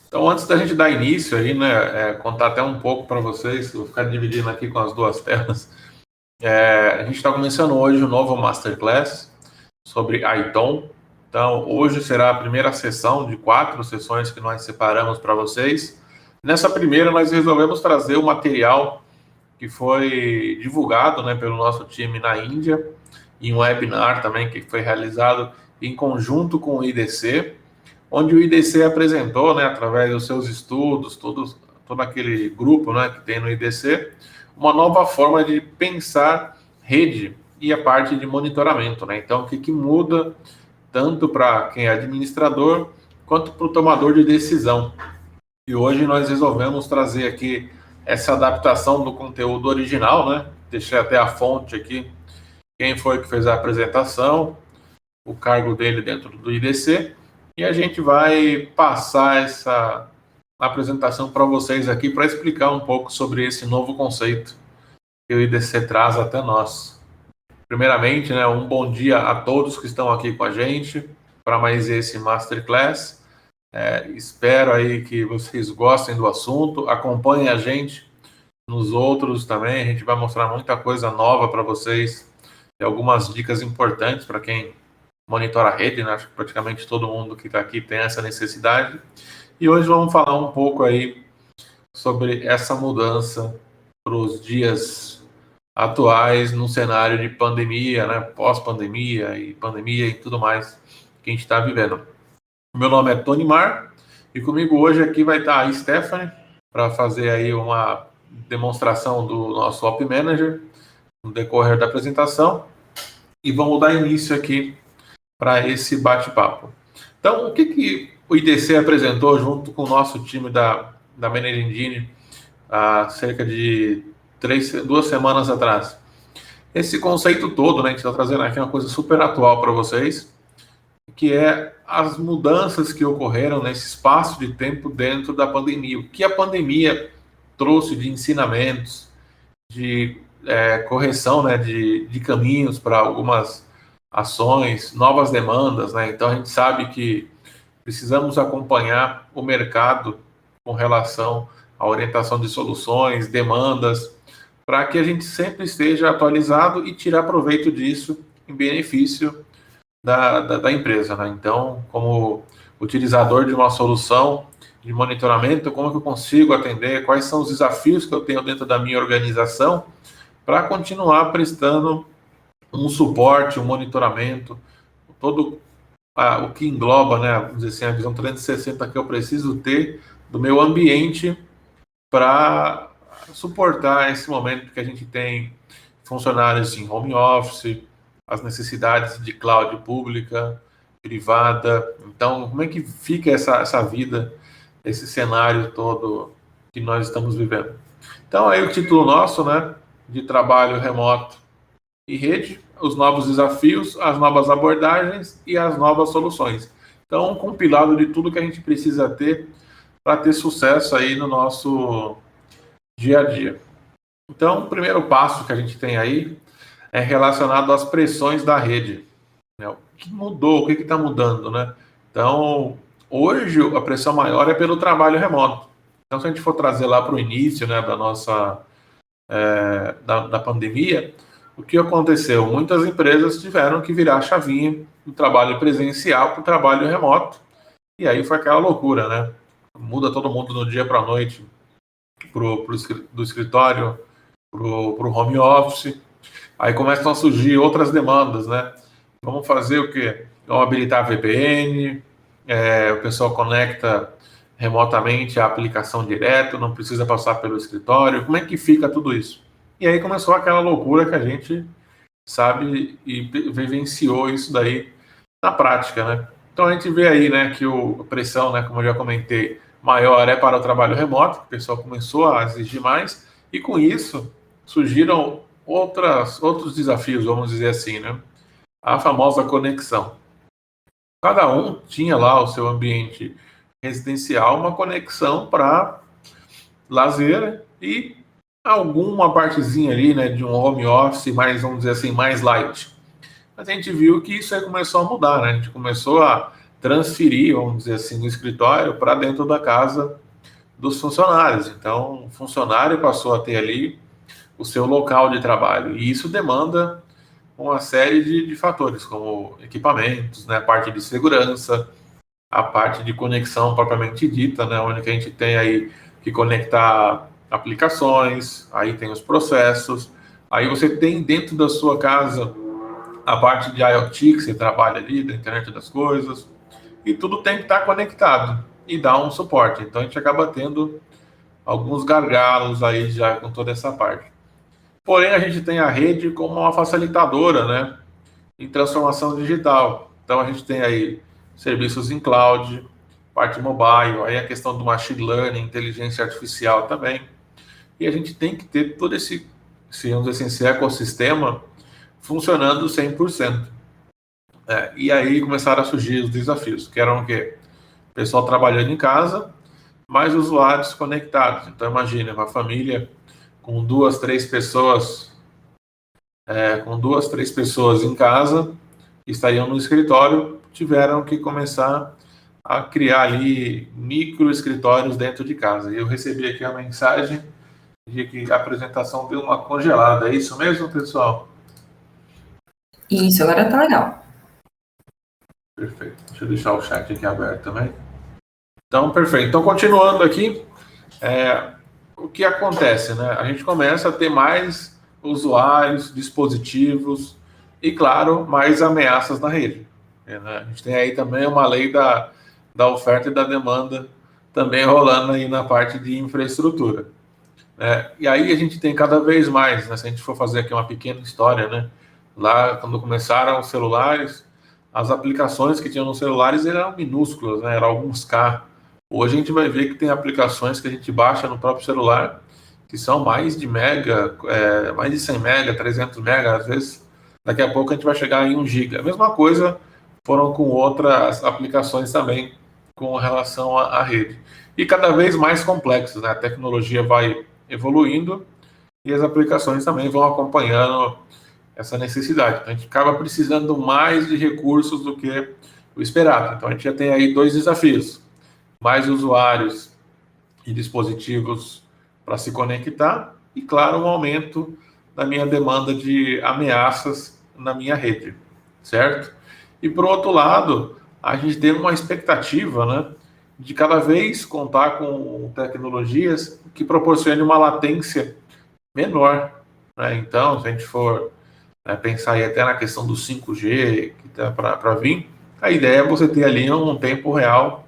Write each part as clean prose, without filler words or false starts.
Então, antes da gente dar início aí, né, contar até um pouco para vocês, vou ficar dividindo aqui com as duas telas. A gente está começando hoje um novo Masterclass sobre Iton. Então, hoje será a primeira sessão de 4 sessões que nós separamos para vocês. Nessa primeira, nós resolvemos trazer o material que foi divulgado, né, pelo nosso time na Índia, em um webinar também que foi realizado em conjunto com o IDC, onde o IDC apresentou, né, através dos seus estudos, todo aquele grupo, né, que tem no IDC, uma nova forma de pensar rede e a parte de monitoramento, né? Então, o que muda tanto para quem é administrador quanto para o tomador de decisão. E hoje nós resolvemos trazer aqui essa adaptação do conteúdo original, né? Deixei até a fonte aqui, quem foi que fez a apresentação, o cargo dele dentro do IDC, e a gente vai passar essa apresentação para vocês aqui para explicar um pouco sobre esse novo conceito que o IDC traz até nós. Primeiramente, né, um bom dia a todos que estão aqui com a gente para mais esse Masterclass. Espero aí que vocês gostem do assunto, acompanhem a gente nos outros também, a gente vai mostrar muita coisa nova para vocês, e algumas dicas importantes para quem monitora a rede, né? Acho que praticamente todo mundo que está aqui tem essa necessidade. E hoje vamos falar um pouco aí sobre essa mudança para os dias atuais no cenário de pandemia, né? Pós-pandemia e tudo mais que a gente está vivendo. Meu nome é Tony Mar e comigo hoje aqui vai estar a Stephanie para fazer aí uma demonstração do nosso Op Manager no decorrer da apresentação e vamos dar início aqui para esse bate-papo. Então, o que o IDC apresentou junto com o nosso time da Managing Engine há cerca de 2 semanas atrás? Esse conceito todo, né, a gente está trazendo aqui uma coisa super atual para vocês, que é as mudanças que ocorreram nesse espaço de tempo dentro da pandemia. O que a pandemia trouxe de ensinamentos, de correção, né, de caminhos para algumas ações, novas demandas, né? Então a gente sabe que precisamos acompanhar o mercado com relação à orientação de soluções, demandas, para que a gente sempre esteja atualizado e tirar proveito disso em benefício da empresa, né? Então, como utilizador de uma solução de monitoramento, como que eu consigo atender, quais são os desafios que eu tenho dentro da minha organização para continuar prestando um suporte, um monitoramento, todo o que engloba, né, vamos dizer assim, a visão 360 que eu preciso ter do meu ambiente para suportar esse momento que a gente tem funcionários em home office, as necessidades de cloud pública, privada. Então, como é que fica essa vida, esse cenário todo que nós estamos vivendo? Então, aí o título nosso, né, de trabalho remoto e rede, os novos desafios, as novas abordagens e as novas soluções. Então, um compilado de tudo que a gente precisa ter para ter sucesso aí no nosso dia a dia. Então, o primeiro passo que a gente tem aí é relacionado às pressões da rede, né? O que mudou, o que está mudando, né? Então, hoje a pressão maior é pelo trabalho remoto. Então, se a gente for trazer lá para o início, né, da nossa da pandemia, o que aconteceu? Muitas empresas tiveram que virar a chavinha do trabalho presencial para o trabalho remoto, e aí foi aquela loucura, né? Muda todo mundo do dia para a noite do escritório para o home office, aí começam a surgir outras demandas, né? Vamos fazer o quê? Vamos habilitar a VPN, o pessoal conecta remotamente a aplicação direto, não precisa passar pelo escritório. Como é que fica tudo isso? E aí começou aquela loucura que a gente sabe e vivenciou isso daí na prática, né? Então a gente vê aí, né, que a pressão, né, como eu já comentei, maior é para o trabalho remoto, o pessoal começou a exigir mais, e com isso surgiram outros desafios, vamos dizer assim, né? A famosa conexão. Cada um tinha lá o seu ambiente residencial, uma conexão para lazer e alguma partezinha ali, né, de um home office mais, vamos dizer assim, mais light. Mas a gente viu que isso aí começou a mudar, né? A gente começou a transferir, vamos dizer assim, o escritório para dentro da casa dos funcionários. Então, o funcionário passou a ter ali o seu local de trabalho. E isso demanda uma série de fatores, como equipamentos, né, a parte de segurança, a parte de conexão propriamente dita, né, onde a gente tem aí que conectar aplicações, aí tem os processos, aí você tem dentro da sua casa a parte de IoT que você trabalha ali, da internet das coisas, e tudo tem que estar conectado e dar um suporte. Então a gente acaba tendo alguns gargalos aí já com toda essa parte. Porém, a gente tem a rede como uma facilitadora, né, em transformação digital. Então, a gente tem aí serviços em cloud, parte mobile, aí a questão do machine learning, inteligência artificial também. E a gente tem que ter todo vamos dizer assim, esse ecossistema funcionando 100%. E aí começaram a surgir os desafios, que eram o quê? O pessoal trabalhando em casa, mais usuários conectados. Então, imagine uma família com duas, três pessoas em casa, que estariam no escritório, tiveram que começar a criar ali micro escritórios dentro de casa. E eu recebi aqui a mensagem de que a apresentação deu uma congelada. É isso mesmo, pessoal? Isso, agora tá legal. Perfeito. Deixa eu deixar o chat aqui aberto também. Então, perfeito. Então, continuando aqui, o que acontece, né? A gente começa a ter mais usuários, dispositivos e, claro, mais ameaças na rede. Né? A gente tem aí também uma lei da oferta e da demanda também rolando aí na parte de infraestrutura. E aí a gente tem cada vez mais, né? Se a gente for fazer aqui uma pequena história, né? Lá, quando começaram os celulares, as aplicações que tinham nos celulares eram minúsculas, né? Eram alguns K. Hoje a gente vai ver que tem aplicações que a gente baixa no próprio celular que são mais de mega, mais de 100 mega, 300 mega, às vezes. Daqui a pouco a gente vai chegar em 1 giga. A mesma coisa foram com outras aplicações também com relação à rede. E cada vez mais complexos, né? A tecnologia vai evoluindo e as aplicações também vão acompanhando essa necessidade. Então, a gente acaba precisando mais de recursos do que o esperado. Então, a gente já tem aí dois desafios: mais usuários e dispositivos para se conectar e, claro, um aumento da minha demanda de ameaças na minha rede, certo? E, por outro lado, a gente tem uma expectativa, né, de cada vez contar com tecnologias que proporcionem uma latência menor, né? Então, se a gente for pensar aí até na questão do 5G que está para vir, a ideia é você ter ali um tempo real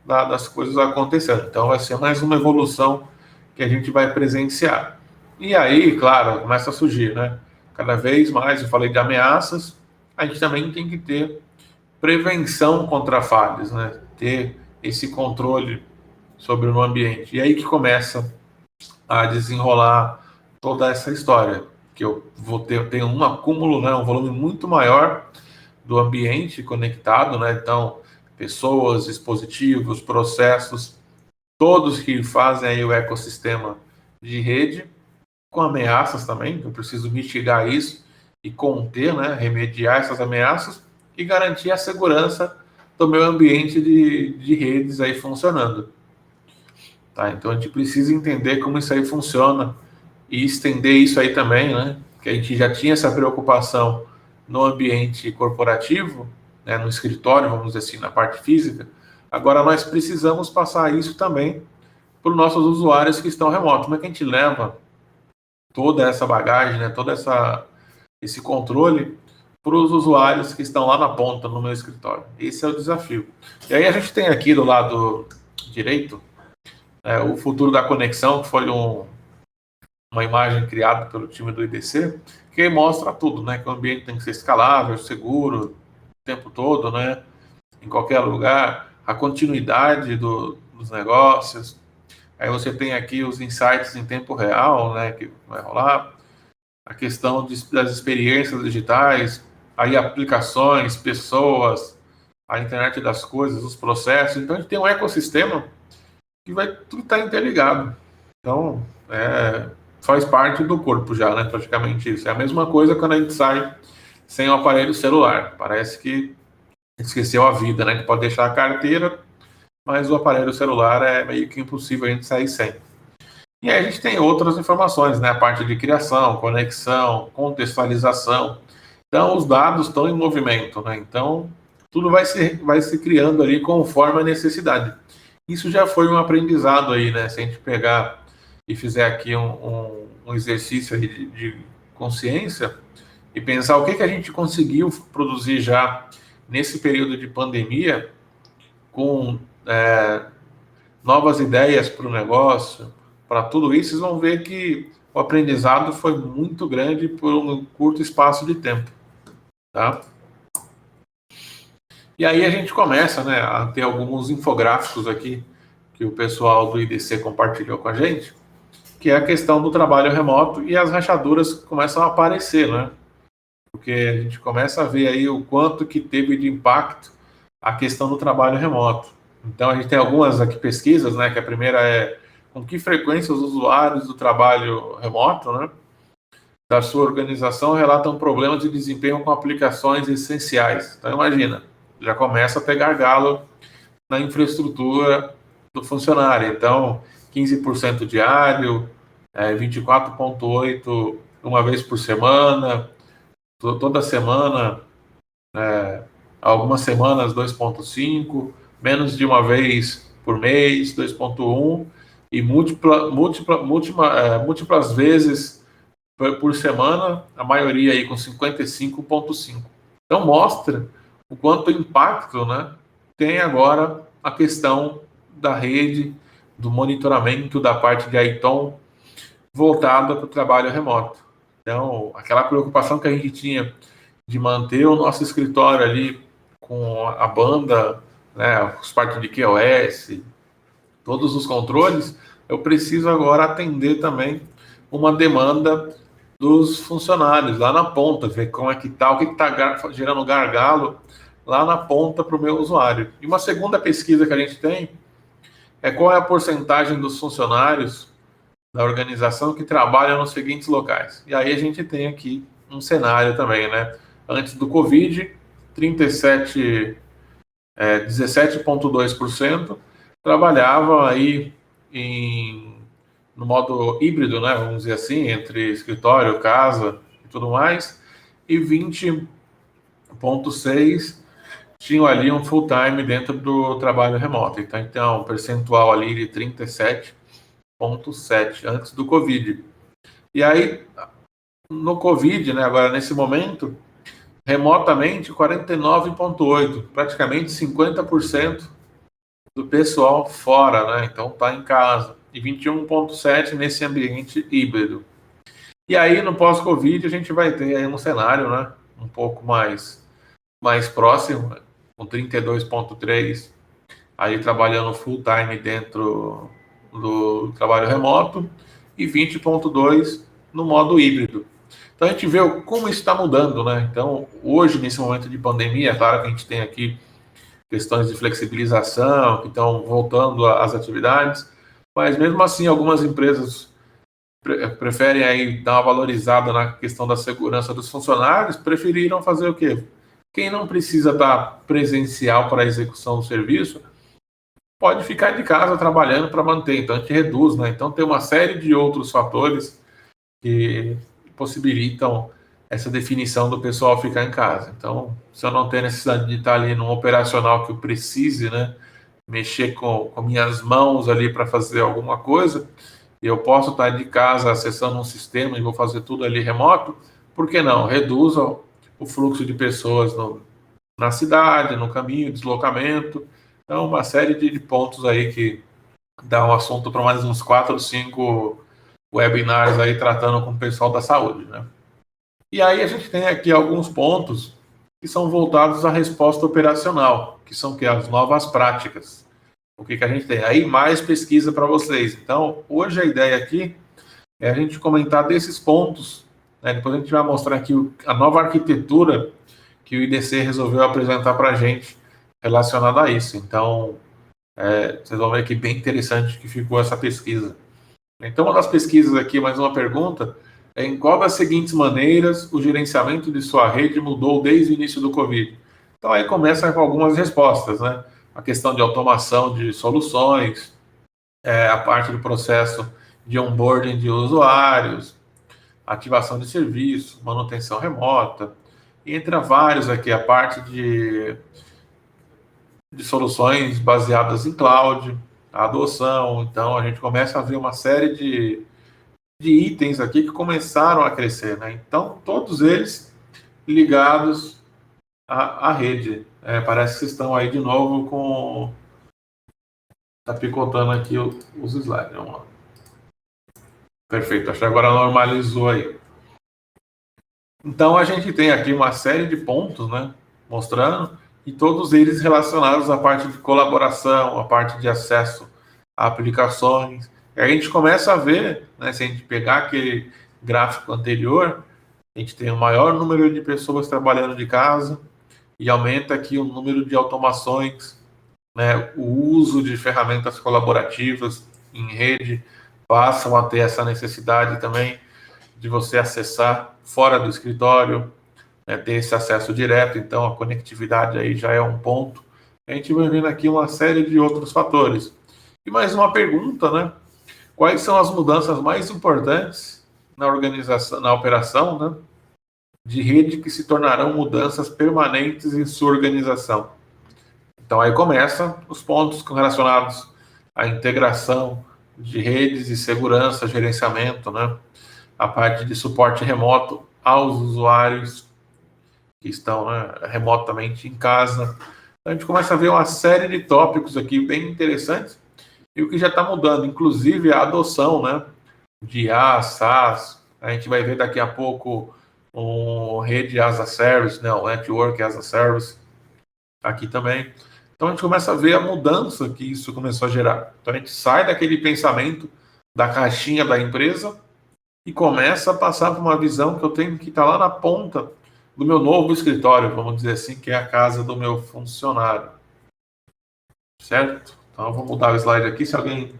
das coisas acontecendo. Então, vai ser mais uma evolução que a gente vai presenciar. E aí, claro, começa a surgir, né? Cada vez mais, eu falei de ameaças, a gente também tem que ter prevenção contra falhas, né? Ter esse controle sobre o ambiente. E aí que começa a desenrolar toda essa história, que eu tenho um acúmulo, né, um volume muito maior do ambiente conectado, né? Então, pessoas, dispositivos, processos, todos que fazem aí o ecossistema de rede, com ameaças também, eu preciso mitigar isso e conter, né, remediar essas ameaças e garantir a segurança do meu ambiente de redes aí funcionando. Tá? Então a gente precisa entender como isso aí funciona e estender isso aí também, né? Que a gente já tinha essa preocupação no ambiente corporativo, né, no escritório, vamos dizer assim, na parte física. Agora nós precisamos passar isso também para os nossos usuários que estão remotos. Como é que a gente leva toda essa bagagem, né, esse controle para os usuários que estão lá na ponta no meu escritório? Esse é o desafio. E aí a gente tem aqui do lado direito o futuro da conexão, que foi uma imagem criada pelo time do IDC, que mostra tudo, né? Que o ambiente tem que ser escalável, seguro, o tempo todo, né? Em qualquer lugar, a continuidade dos negócios. Aí você tem aqui os insights em tempo real, né? Que vai rolar. A questão das experiências digitais, aí aplicações, pessoas, a internet das coisas, os processos. Então a gente tem um ecossistema que vai tudo estar interligado. Então, faz parte do corpo já, né? Praticamente isso. É a mesma coisa quando a gente sai sem o aparelho celular. Parece que esqueceu a vida, né? Que pode deixar a carteira, mas o aparelho celular é meio que impossível a gente sair sem. E aí a gente tem outras informações, né? A parte de criação, conexão, contextualização. Então, os dados estão em movimento, né? Então, tudo vai se criando ali conforme a necessidade. Isso já foi um aprendizado aí, né? Se a gente pegar e fizer aqui um exercício aí de consciência e pensar o que a gente conseguiu produzir já nesse período de pandemia com novas ideias para o negócio, para tudo isso, vocês vão ver que o aprendizado foi muito grande por um curto espaço de tempo, tá? E aí a gente começa, né, a ter alguns infográficos aqui que o pessoal do IDC compartilhou com a gente, que é a questão do trabalho remoto e as rachaduras começam a aparecer, né? Porque a gente começa a ver aí o quanto que teve de impacto a questão do trabalho remoto. Então a gente tem algumas aqui pesquisas, né, que a primeira é com que frequência os usuários do trabalho remoto, né, da sua organização relatam problemas de desempenho com aplicações essenciais. Então imagina, já começa a pegar galo na infraestrutura do funcionário. Então, 15% diário, 24,8 uma vez por semana, toda semana, algumas semanas 2,5, menos de uma vez por mês 2,1 e múltiplas vezes por semana, a maioria aí com 55,5. Então mostra o quanto impacto, né, tem agora a questão da rede, do monitoramento da parte de ITOM voltada para o trabalho remoto. Então, aquela preocupação que a gente tinha de manter o nosso escritório ali com a banda, né, os partes de QoS, todos os controles, eu preciso agora atender também uma demanda dos funcionários lá na ponta, ver como é que está, o que está gerando gargalo lá na ponta para o meu usuário. E uma segunda pesquisa que a gente tem é qual é a porcentagem dos funcionários da organização que trabalham nos seguintes locais. E aí a gente tem aqui um cenário também, né? Antes do Covid, 17,2% trabalhava aí no modo híbrido, né? Vamos dizer assim, entre escritório, casa e tudo mais, e 20,6% tinham ali um full time dentro do trabalho remoto. Então, um percentual ali de 37,7% antes do Covid. E aí, no Covid, né, agora nesse momento, remotamente 49,8%, praticamente 50% do pessoal fora, né? Então tá em casa. E 21,7% nesse ambiente híbrido. E aí, no pós-Covid, a gente vai ter aí um cenário, né, um pouco mais próximo, com 32,3%, aí trabalhando full time dentro do trabalho remoto, e 20,2% no modo híbrido. Então a gente vê como isso está mudando, né? Então, hoje, nesse momento de pandemia, é claro que a gente tem aqui questões de flexibilização, que estão voltando às atividades, mas mesmo assim, algumas empresas preferem aí dar uma valorizada na questão da segurança dos funcionários, preferiram fazer o quê? Quem não precisa estar presencial para a execução do serviço, pode ficar de casa trabalhando para manter, então a gente reduz, né? Então tem uma série de outros fatores que possibilitam essa definição do pessoal ficar em casa. Então, se eu não tenho necessidade de estar ali num operacional que eu precise, né, mexer com minhas mãos ali para fazer alguma coisa, e eu posso estar de casa acessando um sistema e vou fazer tudo ali remoto, por que não? Reduza o fluxo de pessoas na cidade, no caminho, deslocamento. Então, uma série de pontos aí que dá um assunto para mais uns 4 ou 5 webinars aí tratando com o pessoal da saúde, né? E aí a gente tem aqui alguns pontos que são voltados à resposta operacional, que são que as novas práticas. O que a gente tem? Aí mais pesquisa para vocês. Então, hoje a ideia aqui é a gente comentar desses pontos, né? Depois a gente vai mostrar aqui a nova arquitetura que o IDC resolveu apresentar para a gente relacionada a isso. Então, vocês vão ver que bem interessante que ficou essa pesquisa. Então, uma das pesquisas aqui, mais uma pergunta, é em qual das seguintes maneiras o gerenciamento de sua rede mudou desde o início do Covid? Então, aí começa com algumas respostas, né? A questão de automação de soluções, a parte do processo de onboarding de usuários, ativação de serviço, manutenção remota, e entre vários aqui, a parte de soluções baseadas em cloud, a adoção. Então, a gente começa a ver uma série de itens aqui que começaram a crescer, né? Então, todos eles ligados à rede. Parece que estão aí de novo com... Tá picotando aqui os slides. Vamos lá. Perfeito, acho que agora normalizou aí. Então, a gente tem aqui uma série de pontos, né? Mostrando, e todos eles relacionados à parte de colaboração, à parte de acesso a aplicações. E a gente começa a ver, né, se a gente pegar aquele gráfico anterior, a gente tem o maior número de pessoas trabalhando de casa e aumenta aqui o número de automações, né, o uso de ferramentas colaborativas em rede passam a ter essa necessidade também de você acessar fora do escritório, né, ter esse acesso direto. Então, a conectividade aí já é um ponto. A gente vai vendo aqui uma série de outros fatores. E mais uma pergunta, né? Quais são as mudanças mais importantes na organização, na operação, né, de rede que se tornarão mudanças permanentes em sua organização? Então, aí começam os pontos relacionados à integração de redes e segurança, gerenciamento, né? A parte de suporte remoto aos usuários que estão, né, remotamente em casa. Então, a gente começa a ver uma série de tópicos aqui bem interessantes e o que já está mudando, inclusive a adoção, né, de IaaS, SaaS. A gente vai ver daqui a pouco um rede as a service, né, o network as a service aqui também. Então a gente começa a ver a mudança que isso começou a gerar. Então a gente sai daquele pensamento da caixinha da empresa e começa a passar por uma visão que eu tenho que estar lá na ponta do meu novo escritório, vamos dizer assim, que é a casa do meu funcionário. Certo? Então eu vou mudar o slide aqui. Se alguém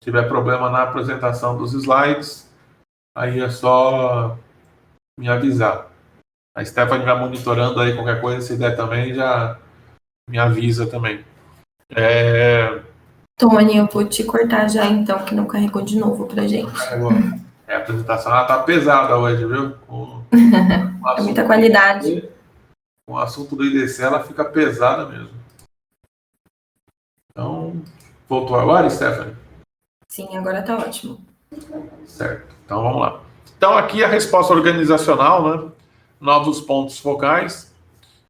tiver problema na apresentação dos slides, aí é só me avisar. A Stephanie vai monitorando aí qualquer coisa, se der também, já me avisa também. Tony, eu vou te cortar já então, que não carregou de novo pra gente. A apresentação ela tá pesada hoje, viu? É muita qualidade. Com o assunto do IDC, ela fica pesada mesmo. Então, voltou agora, Stephanie? Sim, agora tá ótimo. Certo, então vamos lá. Então aqui a resposta organizacional, né? Novos pontos focais,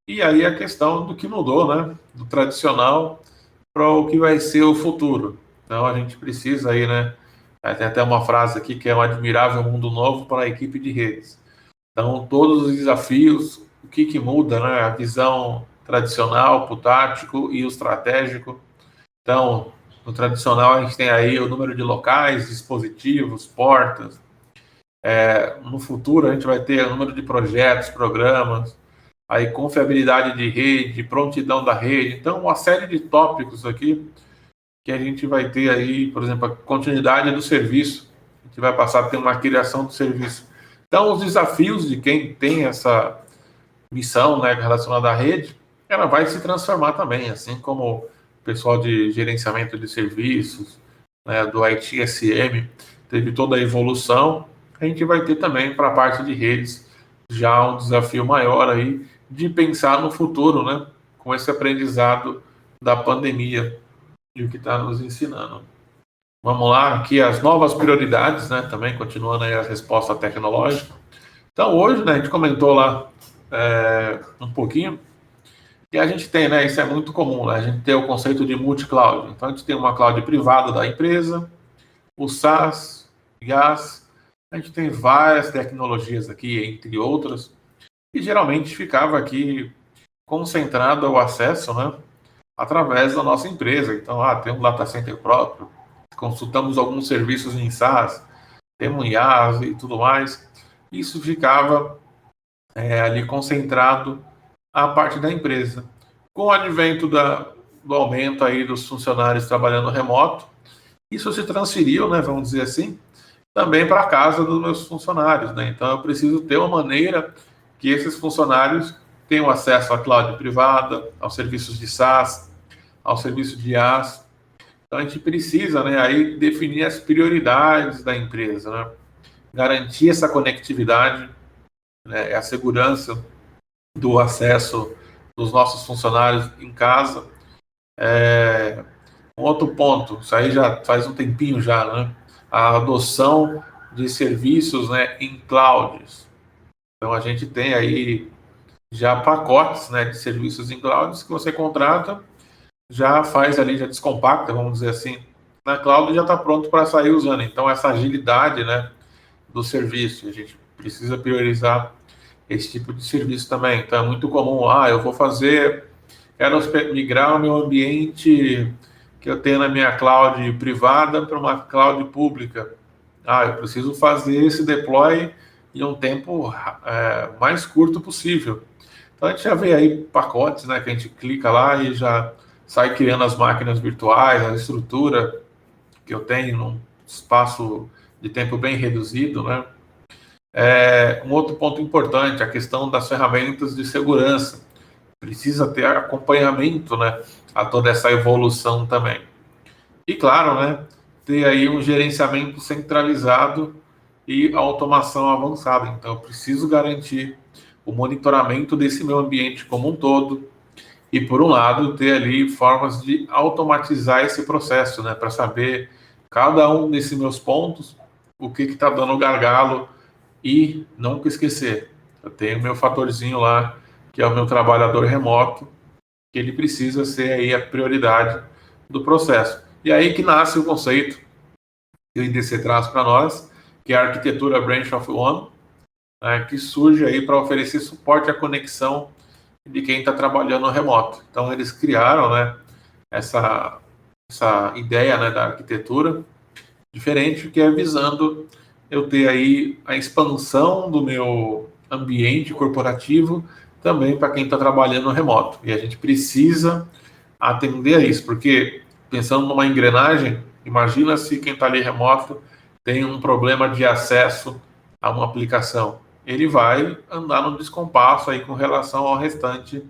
e aí a questão do que mudou, né? Do tradicional para o que vai ser o futuro. Então a gente precisa aí, né? Tem até uma frase aqui que é um admirável mundo novo para a equipe de redes. Então todos os desafios, o que muda, né? A visão tradicional, o tático e o estratégico. Então, no tradicional a gente tem aí o número de locais, dispositivos, portas. No futuro a gente vai ter o número de projetos, programas, aí confiabilidade de rede, prontidão da rede. Então, uma série de tópicos aqui que a gente vai ter aí, por exemplo, a continuidade do serviço. A gente vai passar a ter uma criação do serviço. Então, os desafios de quem tem essa missão, né, relacionada à rede, ela vai se transformar também, assim como o pessoal de gerenciamento de serviços, né, do ITSM, teve toda a evolução. A gente vai ter também para a parte de redes já um desafio maior aí de pensar no futuro, né, com esse aprendizado da pandemia e o que está nos ensinando. Vamos lá, aqui as novas prioridades, né, também continuando aí a resposta tecnológica. Então hoje, né, a gente comentou lá um pouquinho, e a gente tem, né, isso é muito comum, né, a gente tem o conceito de multi-cloud. Então a gente tem uma cloud privada da empresa, o SaaS, IaaS, a gente tem várias tecnologias aqui, entre outras, e geralmente ficava aqui concentrado o acesso, né, através da nossa empresa. Então, tem um data center próprio, consultamos alguns serviços em SaaS, temos IaaS e tudo mais. Isso ficava ali concentrado a parte da empresa. Com o advento do aumento aí dos funcionários trabalhando remoto, Isso se transferiu, né, vamos dizer assim, também para a casa dos meus funcionários, né? Então eu preciso ter uma maneira que esses funcionários tenham acesso à cloud privada, aos serviços de SaaS, ao serviço de IaaS. Então a gente precisa, né, aí definir as prioridades da empresa, né? Garantir essa conectividade, né, a segurança do acesso dos nossos funcionários em casa. Um outro ponto, isso aí já faz um tempinho já, né? A adoção de serviços, né, em clouds. Então a gente tem aí já pacotes, né, de serviços em clouds que você contrata, já faz ali, já descompacta, vamos dizer assim, na cloud e já está pronto para sair usando. Então essa agilidade, né, do serviço, a gente precisa priorizar esse tipo de serviço também. Então é muito comum, eu vou quero migrar o meu ambiente que eu tenho na minha cloud privada para uma cloud pública. Eu preciso fazer esse deploy em um tempo mais curto possível. Então a gente já vê aí pacotes, né, que a gente clica lá e já sai criando as máquinas virtuais, a estrutura que eu tenho num espaço de tempo bem reduzido, né? Um outro ponto importante, a questão das ferramentas de segurança. Precisa ter acompanhamento, né, a toda essa evolução também. E claro, né, ter aí um gerenciamento centralizado e automação avançada. Então, eu preciso garantir o monitoramento desse meu ambiente como um todo e, por um lado, ter ali formas de automatizar esse processo, né, para saber cada um desses meus pontos, o que está dando gargalo e nunca esquecer. Eu tenho meu fatorzinho lá, que é o meu trabalhador remoto, que ele precisa ser aí a prioridade do processo. E aí que nasce o conceito que o IDC traz para nós, que é a arquitetura Branch of One, né, que surge aí para oferecer suporte à conexão de quem está trabalhando remoto. Então eles criaram, né, essa ideia, né, da arquitetura diferente, que é visando eu ter aí a expansão do meu ambiente corporativo também para quem está trabalhando remoto. E a gente precisa atender a isso, porque pensando numa engrenagem, imagina se quem está ali remoto tem um problema de acesso a uma aplicação. Ele vai andar no descompasso aí com relação ao restante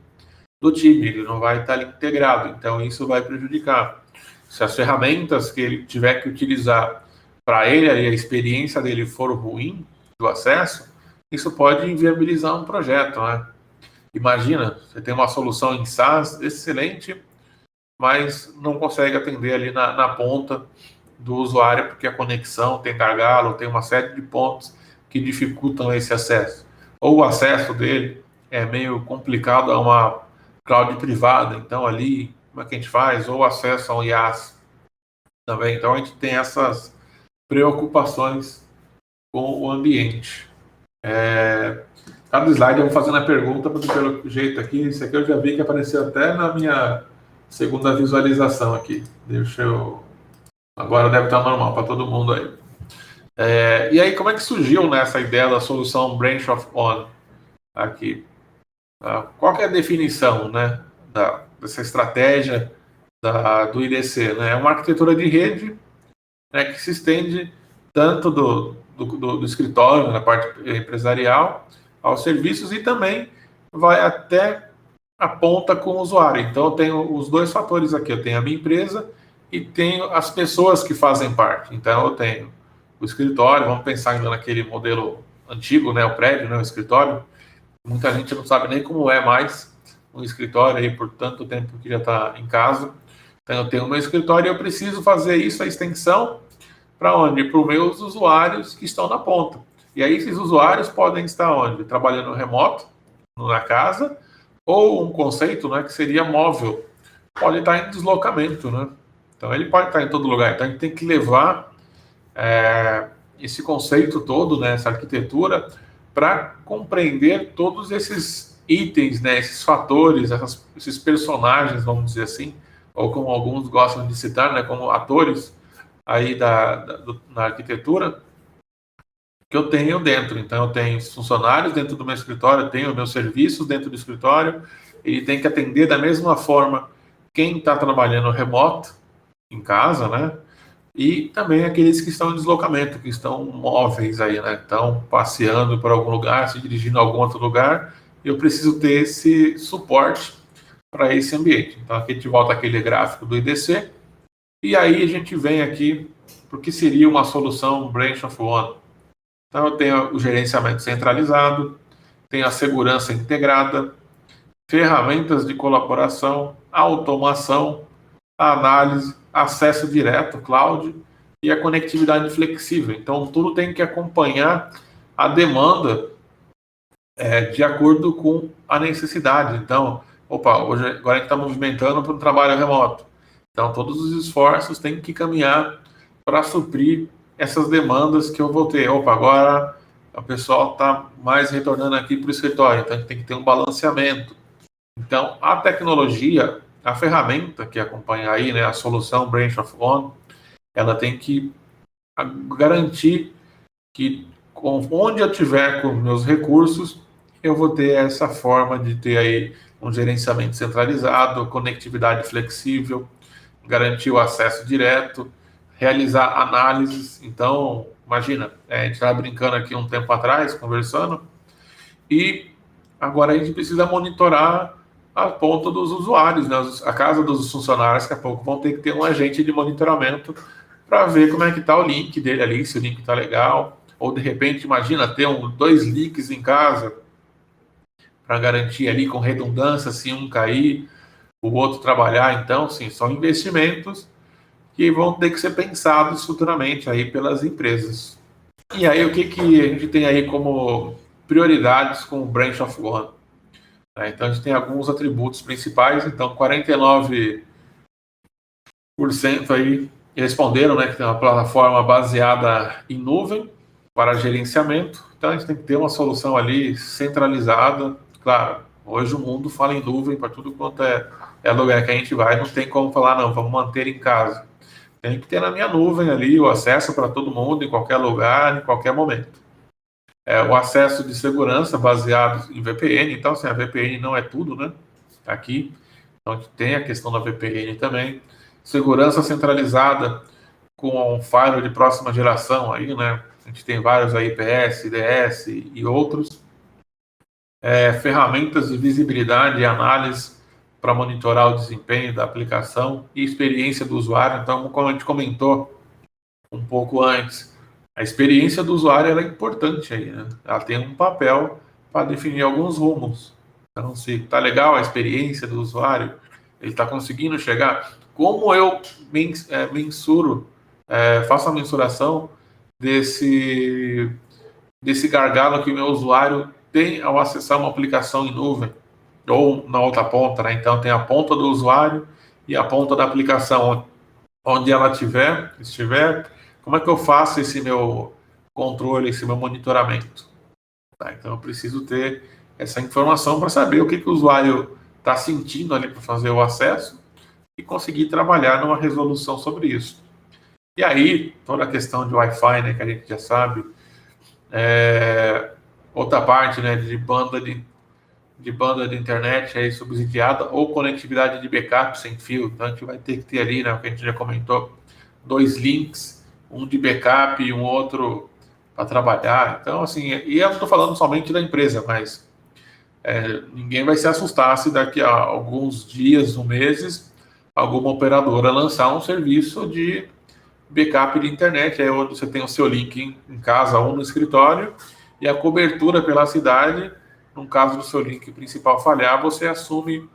do time, ele não vai estar ali integrado, então isso vai prejudicar. Se as ferramentas que ele tiver que utilizar para ele, a experiência dele for ruim do acesso, isso pode inviabilizar um projeto, né? Imagina, você tem uma solução em SaaS excelente, mas não consegue atender ali na ponta do usuário, porque a conexão tem gargalo, tem uma série de pontos que dificultam esse acesso. Ou o acesso dele é meio complicado a uma cloud privada, então ali, como é que a gente faz? Ou acesso ao IaaS também. Então a gente tem essas preocupações com o ambiente. Cada slide eu vou fazendo a pergunta, porque pelo jeito aqui, isso aqui eu já vi que apareceu até na minha segunda visualização aqui. Deixa eu... Agora deve estar normal para todo mundo aí. E aí, como é que surgiu, né, essa ideia da solução Branch of One aqui? Qual que é a definição, né, dessa estratégia do IDC? Né? É uma arquitetura de rede, né, que se estende tanto do escritório, na parte empresarial, aos serviços e também vai até a ponta com o usuário. Então, eu tenho os dois fatores aqui. Eu tenho a minha empresa e tenho as pessoas que fazem parte. Então, eu tenho o escritório, vamos pensar ainda naquele modelo antigo, né, o prédio, né, o escritório. Muita gente não sabe nem como é mais um escritório aí por tanto tempo que já está em casa. Então, eu tenho o meu escritório e eu preciso fazer isso, a extensão, para onde? Para os meus usuários que estão na ponta. E aí, esses usuários podem estar onde? Trabalhando remoto, na casa, ou um conceito, né, que seria móvel. Pode estar em deslocamento, né? Então, ele pode estar em todo lugar. Então, a gente tem que levar esse conceito todo, né, essa arquitetura, para compreender todos esses itens, né, esses fatores, esses personagens, vamos dizer assim, ou como alguns gostam de citar, né, como atores aí na arquitetura, que eu tenho dentro. Então, eu tenho funcionários dentro do meu escritório, eu tenho meus serviços dentro do escritório, ele tem que atender da mesma forma quem está trabalhando remoto, em casa, né? e também aqueles que estão em deslocamento, que estão móveis aí, né? Estão passeando por algum lugar, se dirigindo a algum outro lugar, eu preciso ter esse suporte para esse ambiente. Então aqui a gente volta aquele gráfico do IDC, e aí a gente vem aqui para o que seria uma solução Branch of One. Então eu tenho o gerenciamento centralizado, tenho a segurança integrada, ferramentas de colaboração, automação, análise, acesso direto, cloud e a conectividade flexível. Então tudo tem que acompanhar a demanda de acordo com a necessidade. Então, hoje agora a gente está movimentando para um trabalho remoto. Então todos os esforços têm que caminhar para suprir essas demandas que eu vou ter. Agora o pessoal está mais retornando aqui para o escritório, então a gente tem que ter um balanceamento. Então, a tecnologia, a ferramenta que acompanha aí, né, a solução Branch of One, ela tem que garantir que onde eu tiver com meus recursos, eu vou ter essa forma de ter aí um gerenciamento centralizado, conectividade flexível, garantir o acesso direto, realizar análises. Então, imagina, a gente estava brincando aqui um tempo atrás, conversando, e agora a gente precisa monitorar a ponta dos usuários, né? A casa dos funcionários, daqui a pouco vão ter que ter um agente de monitoramento para ver como é que está o link dele ali, se o link está legal, ou de repente, imagina ter dois links em casa para garantir ali com redundância, se um cair, o outro trabalhar. Então, sim, são investimentos que vão ter que ser pensados futuramente aí pelas empresas. E aí, o que a gente tem aí como prioridades com o Branch of One? Então, a gente tem alguns atributos principais. Então, 49% aí responderam, né, que tem uma plataforma baseada em nuvem para gerenciamento. Então, a gente tem que ter uma solução ali centralizada. Claro, hoje o mundo fala em nuvem para tudo quanto é lugar que a gente vai. Não tem como falar, não, vamos manter em casa. Tem que ter na minha nuvem ali o acesso para todo mundo, em qualquer lugar, em qualquer momento. O acesso de segurança baseado em VPN. Então, assim, a VPN não é tudo, né? Aqui. Então, a gente tem a questão da VPN também. Segurança centralizada com um firewall de próxima geração aí, né? A gente tem vários aí, IPS, IDS e outros. Ferramentas de visibilidade e análise para monitorar o desempenho da aplicação e experiência do usuário. Então, como a gente comentou um pouco antes, a experiência do usuário ela é importante aí, né? Ela tem um papel para definir alguns rumos. Então, se está legal a experiência do usuário, ele está conseguindo chegar, como eu mensuro, faço a mensuração desse gargalo que o meu usuário tem ao acessar uma aplicação em nuvem ou na outra ponta, né? Então, tem a ponta do usuário e a ponta da aplicação. Onde ela estiver, como é que eu faço esse meu controle, esse meu monitoramento? Então, eu preciso ter essa informação para saber o que o usuário está sentindo ali para fazer o acesso e conseguir trabalhar numa resolução sobre isso. E aí, toda a questão de Wi-Fi, né, que a gente já sabe, outra parte, né, de banda de internet aí subsidiada ou conectividade de backup sem fio. Então a gente vai ter que ter ali, né, o que a gente já comentou, 2 links, um de backup e um outro para trabalhar. Então, assim, e eu não estou falando somente da empresa, mas ninguém vai se assustar se daqui a alguns dias ou meses alguma operadora lançar um serviço de backup de internet, aí onde você tem o seu link em casa ou no escritório e a cobertura pela cidade. No caso do seu link principal falhar, você assume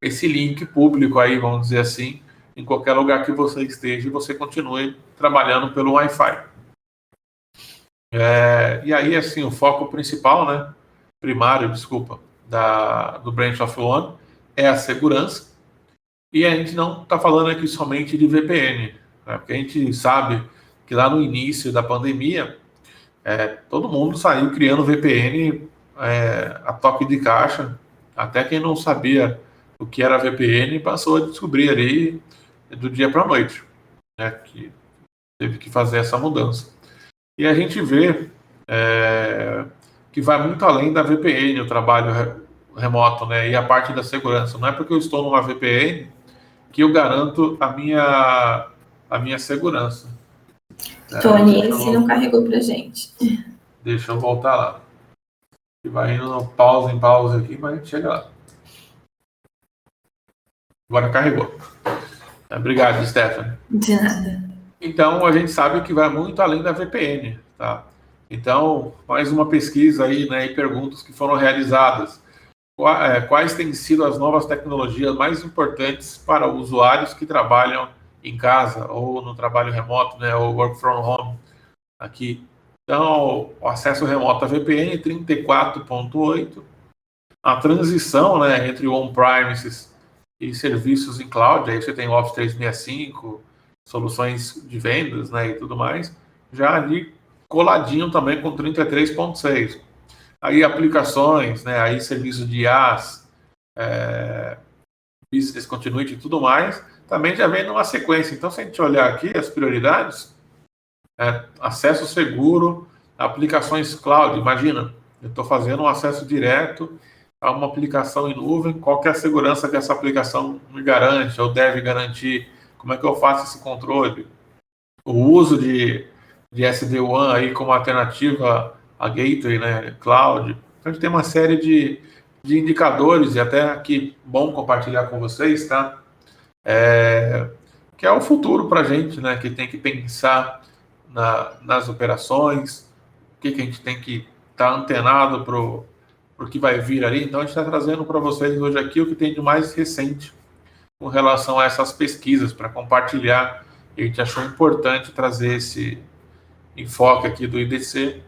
esse link público aí, vamos dizer assim, em qualquer lugar que você esteja e você continue trabalhando pelo Wi-Fi. E aí, assim, o foco principal, né, primário, desculpa, do Branch of One é a segurança. E a gente não está falando aqui somente de VPN, né, porque a gente sabe que lá no início da pandemia, todo mundo saiu criando VPN a toque de caixa. Até quem não sabia o que era VPN passou a descobrir ali do dia para a noite, né, que teve que fazer essa mudança. E a gente vê que vai muito além da VPN, o trabalho remoto, né, e a parte da segurança. Não é porque eu estou numa VPN que eu garanto a minha segurança. Tony, esse não carregou pra gente. Deixa eu voltar lá. Vai indo no pause em pause aqui, mas a gente chega lá. Agora carregou. Obrigado, Stephanie. De nada. Então, a gente sabe que vai muito além da VPN, tá? Então, mais uma pesquisa aí, né, e perguntas que foram realizadas. Quais têm sido as novas tecnologias mais importantes para usuários que trabalham em casa ou no trabalho remoto, né, ou work from home aqui? Então, o acesso remoto à VPN 34,8%. A transição, né, entre o on-premises e serviços em cloud, aí você tem o Office 365, soluções de vendas, né, e tudo mais, já ali coladinho também com 33,6%. Aí aplicações, né, aí serviços de IaaS, business continuity e tudo mais, também já vem numa sequência. Então, se a gente olhar aqui as prioridades, acesso seguro, aplicações cloud. Imagina, eu estou fazendo um acesso direto a uma aplicação em nuvem, qual que é a segurança que essa aplicação me garante ou deve garantir? Como é que eu faço esse controle? O uso de SD-WAN aí como alternativa a gateway, né, cloud. Então, a gente tem uma série de indicadores, e até aqui, bom compartilhar com vocês, tá? Que é o futuro para a gente, né, que tem que pensar nas operações, o que a gente tem que estar antenado para o que vai vir ali. Então, a gente está trazendo para vocês hoje aqui o que tem de mais recente com relação a essas pesquisas, para compartilhar. A gente achou importante trazer esse enfoque aqui do IDC,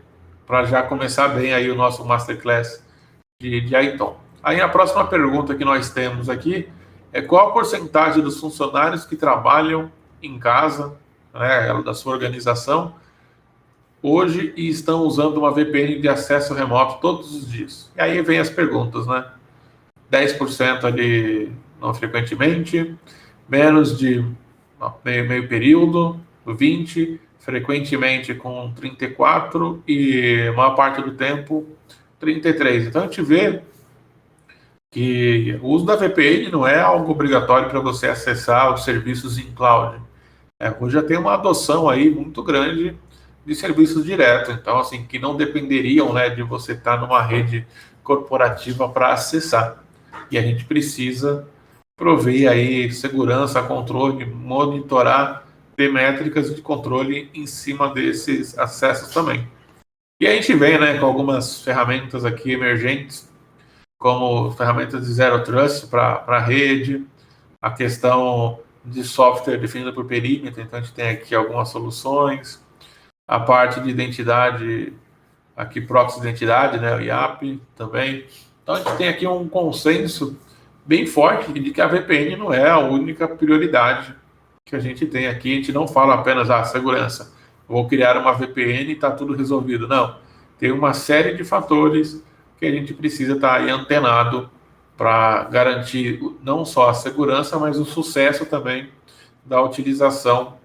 para já começar bem aí o nosso Masterclass de ITOM. Aí a próxima pergunta que nós temos aqui é qual a porcentagem dos funcionários que trabalham em casa, né, da sua organização, hoje e estão usando uma VPN de acesso remoto todos os dias. E aí vem as perguntas, né? 10% ali não frequentemente, menos de meio período, 20%, frequentemente com 34% e a maior parte do tempo 33%. Então a gente vê que o uso da VPN não é algo obrigatório para você acessar os serviços em cloud. Hoje já tem uma adoção aí muito grande de serviços diretos, então assim, que não dependeriam, né, de você estar numa rede corporativa para acessar. E a gente precisa prover aí segurança, controle, monitorar, ter métricas de controle em cima desses acessos também. E a gente vem, né, com algumas ferramentas aqui emergentes, como ferramentas de Zero Trust para a rede, a questão de software definido por perímetro, então a gente tem aqui algumas soluções, a parte de identidade, aqui proxy de identidade, né, o IAP também. Então a gente tem aqui um consenso bem forte de que a VPN não é a única prioridade que a gente tem aqui. A gente não fala apenas segurança, vou criar uma VPN e está tudo resolvido. Não, tem uma série de fatores que a gente precisa estar aí antenado para garantir não só a segurança, mas o sucesso também da utilização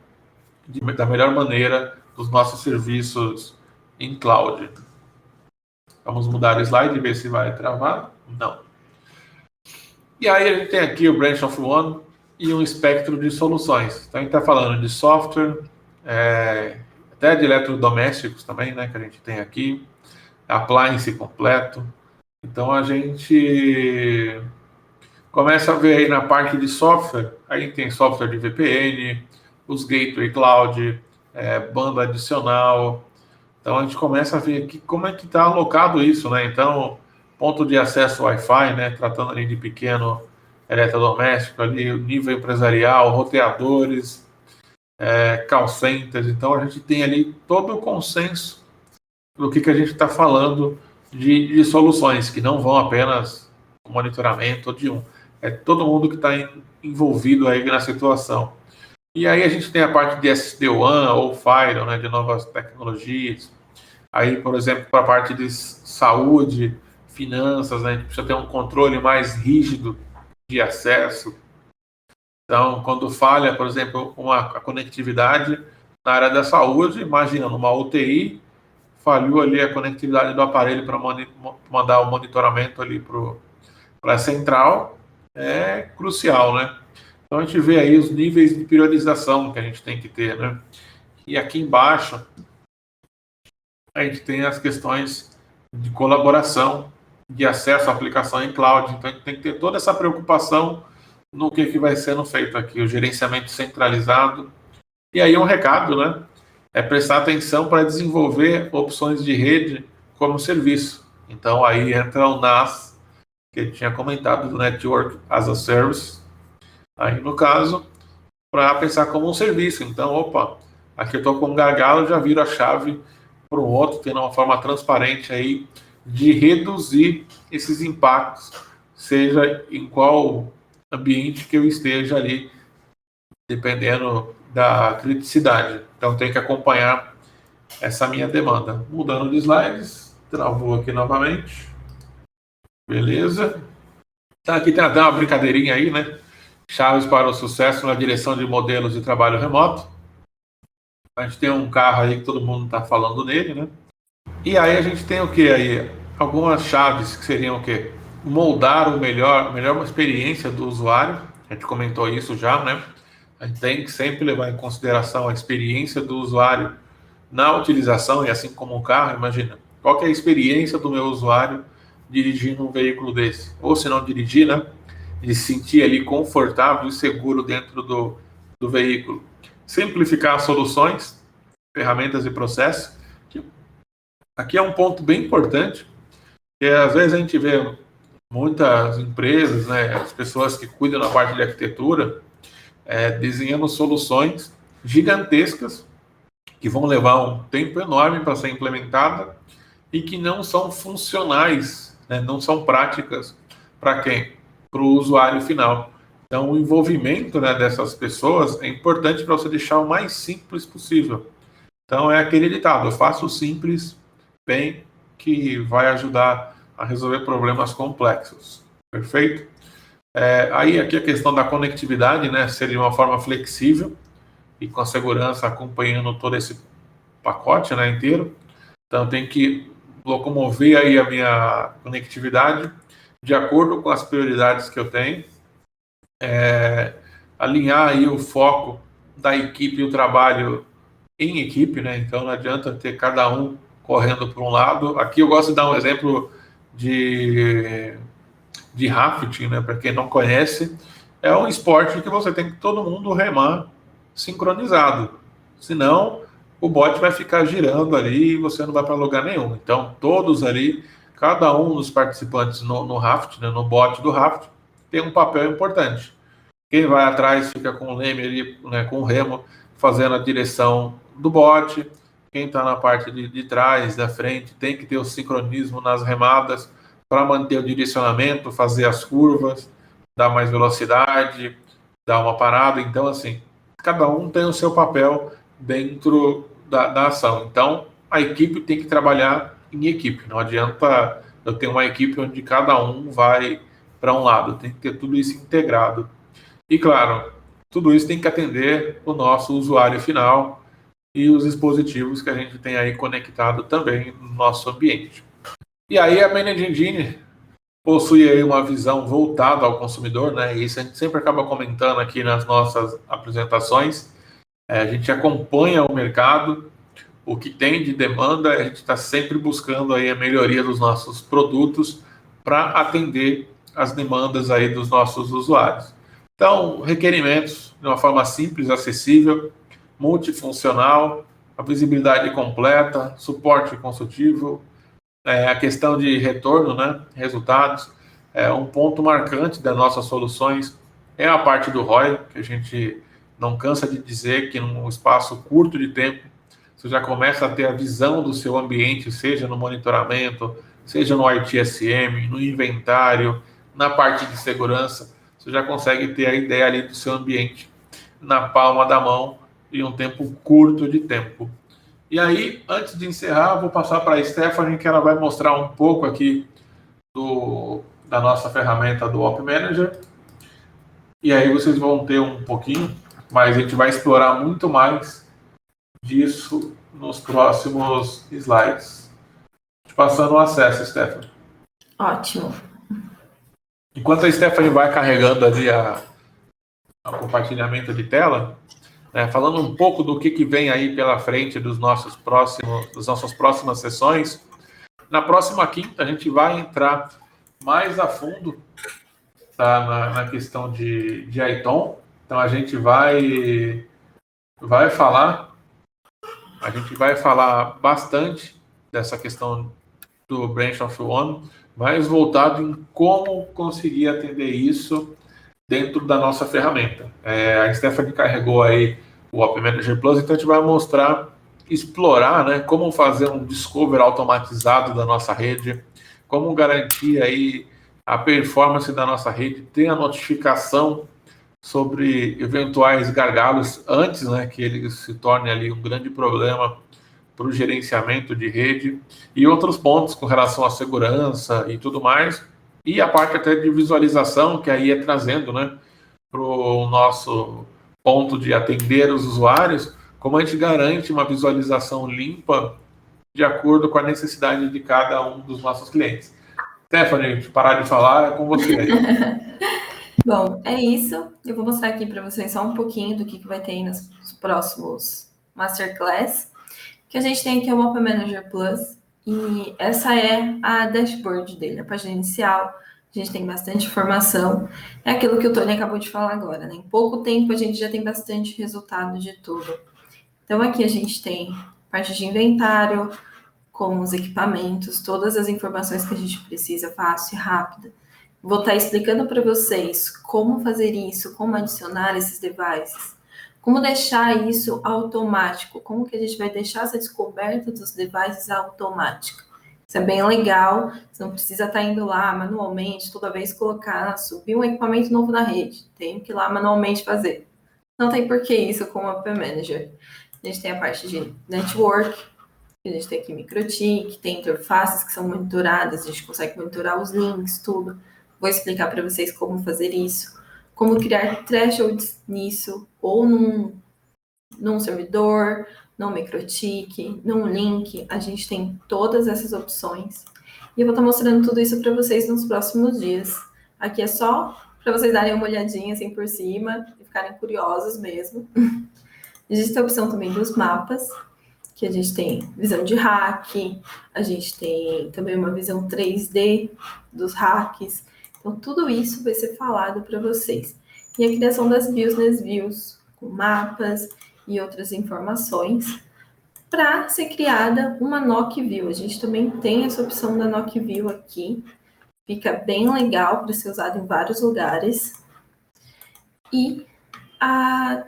da melhor maneira dos nossos serviços em cloud. Vamos mudar o slide e ver se vai travar. Não. E aí a gente tem aqui o Branch of One e um espectro de soluções. Então a gente está falando de software, até de eletrodomésticos também, né, que a gente tem aqui, appliance completo. Então a gente começa a ver aí na parte de software, aí tem software de VPN, os gateway cloud, banda adicional. Então a gente começa a ver aqui como é que está alocado isso, né? Então, ponto de acesso Wi-Fi, né? Tratando ali de pequeno eletrodoméstico, ali, o nível empresarial, roteadores, call centers. Então a gente tem ali todo o consenso do que a gente está falando de soluções, que não vão apenas com monitoramento de é todo mundo que está envolvido aí na situação. E aí a gente tem a parte de SD-WAN ou Firewall, né, de novas tecnologias. Aí, por exemplo, para a parte de saúde, finanças, né, a gente precisa ter um controle mais rígido de acesso. Então, quando falha, por exemplo, a conectividade na área da saúde, imagina, numa UTI, falhou ali a conectividade do aparelho para mandar o monitoramento ali para a central, é crucial, né? Então a gente vê aí os níveis de priorização que a gente tem que ter, né? E aqui embaixo a gente tem as questões de colaboração, de acesso à aplicação em cloud. Então a gente tem que ter toda essa preocupação no que vai sendo feito aqui, o gerenciamento centralizado. E aí um recado, né? É prestar atenção para desenvolver opções de rede como serviço. Então aí entra o NAS, que ele tinha comentado, do Network as a Service, aí no caso, para pensar como um serviço. Então, opa, aqui eu estou com um gargalo, já viro a chave para o outro, tendo uma forma transparente aí de reduzir esses impactos, seja em qual ambiente que eu esteja ali, dependendo da criticidade. Então, tem que acompanhar essa minha demanda. Mudando de slides, travou aqui novamente. Beleza. Então, aqui tem até uma brincadeirinha aí, né? Chaves para o sucesso na direção de modelos de trabalho remoto. A gente tem um carro aí que todo mundo está falando nele, né? E aí a gente tem o que aí? Algumas chaves que seriam o quê? Moldar a melhor experiência do usuário. A gente comentou isso já, né? A gente tem que sempre levar em consideração a experiência do usuário na utilização, e assim como o carro, imagina, qual que é a experiência do meu usuário dirigindo um veículo desse? Ou se não dirigir, né? De se sentir ali confortável e seguro dentro do veículo. Simplificar as soluções, ferramentas e processos. Aqui é um ponto bem importante, que às vezes a gente vê muitas empresas, né, as pessoas que cuidam da parte de arquitetura, desenhando soluções gigantescas que vão levar um tempo enorme para ser implementada e que não são funcionais, né, não são práticas para quem? Para o usuário final. Então, o envolvimento, né, dessas pessoas é importante para você deixar o mais simples possível. Então, é aquele ditado: eu faço simples bem, que vai ajudar a resolver problemas complexos. Perfeito? Aí, aqui a questão da conectividade, né, ser de uma forma flexível e com a segurança acompanhando todo esse pacote, né, inteiro. Então, tem que locomover aí a minha conectividade de acordo com as prioridades que eu tenho, alinhar aí o foco da equipe e o trabalho em equipe, né? Então não adianta ter cada um correndo para um lado. Aqui eu gosto de dar um exemplo de rafting, né? Para quem não conhece, é um esporte que você tem que todo mundo remar sincronizado, senão o bote vai ficar girando ali e você não vai para lugar nenhum. Então todos ali, cada um dos participantes no raft, né, no bote do raft, tem um papel importante. Quem vai atrás fica com o leme ali, né, com o remo, fazendo a direção do bote. Quem está na parte de trás, da frente, tem que ter o sincronismo nas remadas para manter o direcionamento, fazer as curvas, dar mais velocidade, dar uma parada. Então, assim, cada um tem o seu papel dentro da ação. Então, a equipe tem que trabalhar em equipe. Não adianta eu ter uma equipe onde cada um vai para um lado. Tem que ter tudo isso integrado. E, claro, tudo isso tem que atender o nosso usuário final e os dispositivos que a gente tem aí conectado também no nosso ambiente. E aí a Managed Engine possui aí uma visão voltada ao consumidor, né? E isso a gente sempre acaba comentando aqui nas nossas apresentações. A gente acompanha o mercado, o que tem de demanda, a gente está sempre buscando aí a melhoria dos nossos produtos para atender as demandas aí dos nossos usuários. Então, requerimentos de uma forma simples, acessível, multifuncional, a visibilidade completa, suporte consultivo, a questão de retorno, né, resultados. Um ponto marcante das nossas soluções é a parte do ROI, que a gente não cansa de dizer que num espaço curto de tempo você já começa a ter a visão do seu ambiente, seja no monitoramento, seja no ITSM, no inventário, na parte de segurança. Você já consegue ter a ideia ali do seu ambiente na palma da mão em um tempo curto de tempo. E aí, antes de encerrar, vou passar para a Stephanie, que ela vai mostrar um pouco aqui da nossa ferramenta do Op Manager. E aí vocês vão ter um pouquinho, mas a gente vai explorar muito mais disso nos próximos slides. Te passando o acesso, Stephanie. Ótimo. Enquanto a Stephanie vai carregando ali o compartilhamento de tela, né, falando um pouco do que vem aí pela frente das nossas próximas sessões. Na próxima quinta, a gente vai entrar mais a fundo, tá, na questão de ITOM. Então, a gente vai falar bastante dessa questão do Branch of One, mais voltado em como conseguir atender isso dentro da nossa ferramenta. A Stephanie carregou aí o Op Manager Plus, então a gente vai explorar, né, como fazer um discover automatizado da nossa rede, como garantir aí a performance da nossa rede, ter a notificação sobre eventuais gargalos antes, né, que ele se torne ali um grande problema para o gerenciamento de rede, e outros pontos com relação à segurança e tudo mais, e a parte até de visualização, que aí é trazendo, né, para o nosso ponto de atender os usuários, como a gente garante uma visualização limpa de acordo com a necessidade de cada um dos nossos clientes. Stephanie, parar de falar, é com você aí. Bom, é isso. Eu vou mostrar aqui para vocês só um pouquinho do que vai ter aí nos próximos Masterclass. Que a gente tem aqui o Op Manager Plus, e essa é a dashboard dele, a página inicial. A gente tem bastante informação. É aquilo que o Tony acabou de falar agora, né? Em pouco tempo a gente já tem bastante resultado de tudo. Então aqui a gente tem parte de inventário, com os equipamentos, todas as informações que a gente precisa, fácil e rápida. Vou estar explicando para vocês como fazer isso, como adicionar esses devices, como deixar isso automático, como que a gente vai deixar essa descoberta dos devices automática. Isso é bem legal, você não precisa estar indo lá manualmente, toda vez colocar, subir um equipamento novo na rede, tem que ir lá manualmente fazer. Não tem por que isso com o App Manager. A gente tem a parte de network, a gente tem aqui MikroTik, tem interfaces que são monitoradas, a gente consegue monitorar os links, tudo. Vou explicar para vocês como fazer isso, como criar thresholds nisso, ou num servidor, num MikroTik, num link. A gente tem todas essas opções. E eu vou estar mostrando tudo isso para vocês nos próximos dias. Aqui é só para vocês darem uma olhadinha assim por cima e ficarem curiosos mesmo. Existe a opção também dos mapas, que a gente tem visão de hack, a gente tem também uma visão 3D dos hacks. Então, tudo isso vai ser falado para vocês. E a criação das business views, com mapas e outras informações, para ser criada uma NOC View. A gente também tem essa opção da NOC View aqui. Fica bem legal para ser usado em vários lugares. E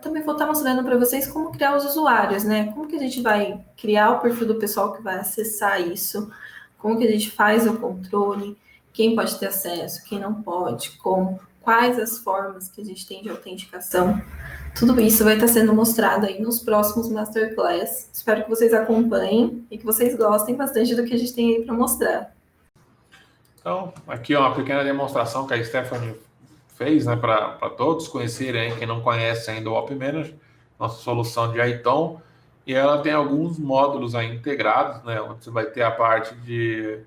também vou estar mostrando para vocês como criar os usuários, né? Como que a gente vai criar o perfil do pessoal que vai acessar isso, como que a gente faz o controle, quem pode ter acesso, quem não pode, como, quais as formas que a gente tem de autenticação. Tudo isso vai estar sendo mostrado aí nos próximos Masterclass. Espero que vocês acompanhem e que vocês gostem bastante do que a gente tem aí para mostrar. Então, aqui ó, uma pequena demonstração que a Stephanie fez, né, para todos conhecerem, quem não conhece ainda o Op Manager, nossa solução de ITOM, e ela tem alguns módulos aí integrados, né, onde você vai ter a parte de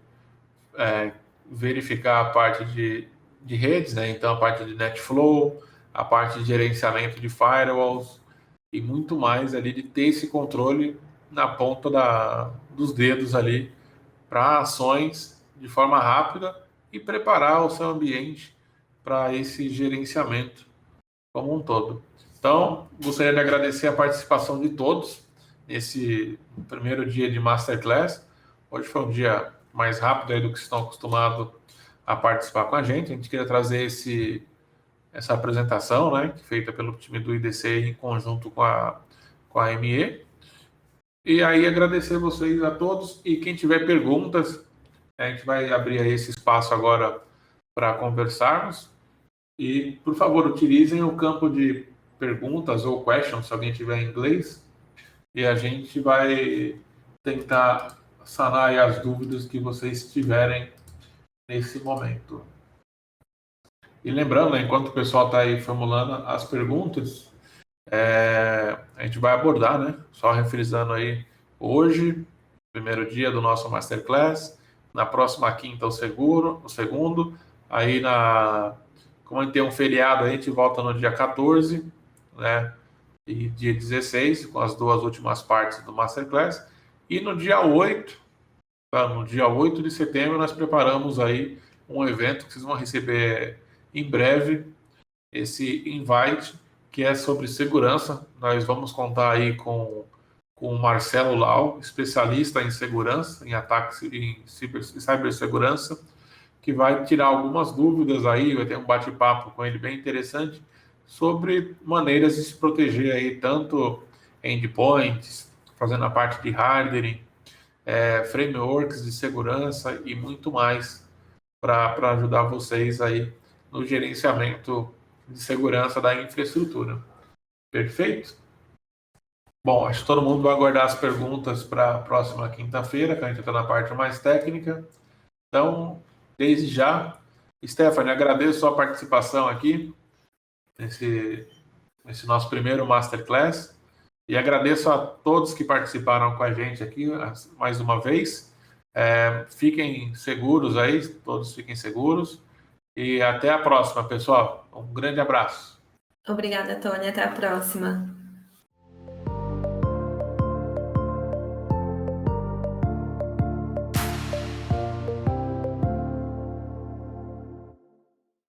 verificar a parte de redes, né, então a parte de NetFlow, a parte de gerenciamento de firewalls e muito mais ali, de ter esse controle na ponta dos dedos ali para ações de forma rápida e preparar o seu ambiente para esse gerenciamento como um todo. Então, gostaria de agradecer a participação de todos nesse primeiro dia de Masterclass. Hoje foi um dia mais rápido aí do que estão acostumados a participar com a gente. A gente queria trazer essa apresentação, né, feita pelo time do IDC em conjunto com a ME. E aí agradecer vocês a todos, e quem tiver perguntas, a gente vai abrir aí esse espaço agora para conversarmos. E, por favor, utilizem o campo de perguntas ou questions, se alguém tiver em inglês, e a gente vai tentar sanar aí as dúvidas que vocês tiverem nesse momento. E lembrando, né, enquanto o pessoal está aí formulando as perguntas, a gente vai abordar, né, só refrisando aí, hoje, primeiro dia do nosso Masterclass, na próxima quinta o segundo, aí como a gente tem um feriado, a gente volta no dia 14, né, e dia 16, com as duas últimas partes do Masterclass. E no dia 8, tá? No dia 8 de setembro, nós preparamos aí um evento que vocês vão receber em breve, esse invite, que é sobre segurança. Nós vamos contar aí com o Marcelo Lau, especialista em segurança, em ataques em cibersegurança, que vai tirar algumas dúvidas aí, vai ter um bate-papo com ele bem interessante sobre maneiras de se proteger aí, tanto endpoints, fazendo a parte de hardening, frameworks de segurança e muito mais para ajudar vocês aí no gerenciamento de segurança da infraestrutura. Perfeito? Bom, acho que todo mundo vai aguardar as perguntas para a próxima quinta-feira, que a gente está na parte mais técnica. Então, desde já, Stephanie, agradeço a sua participação aqui nesse nosso primeiro Masterclass e agradeço a todos que participaram com a gente aqui mais uma vez. Fiquem seguros aí, todos fiquem seguros e até a próxima, pessoal. Um grande abraço. Obrigada, Tony. Até a próxima.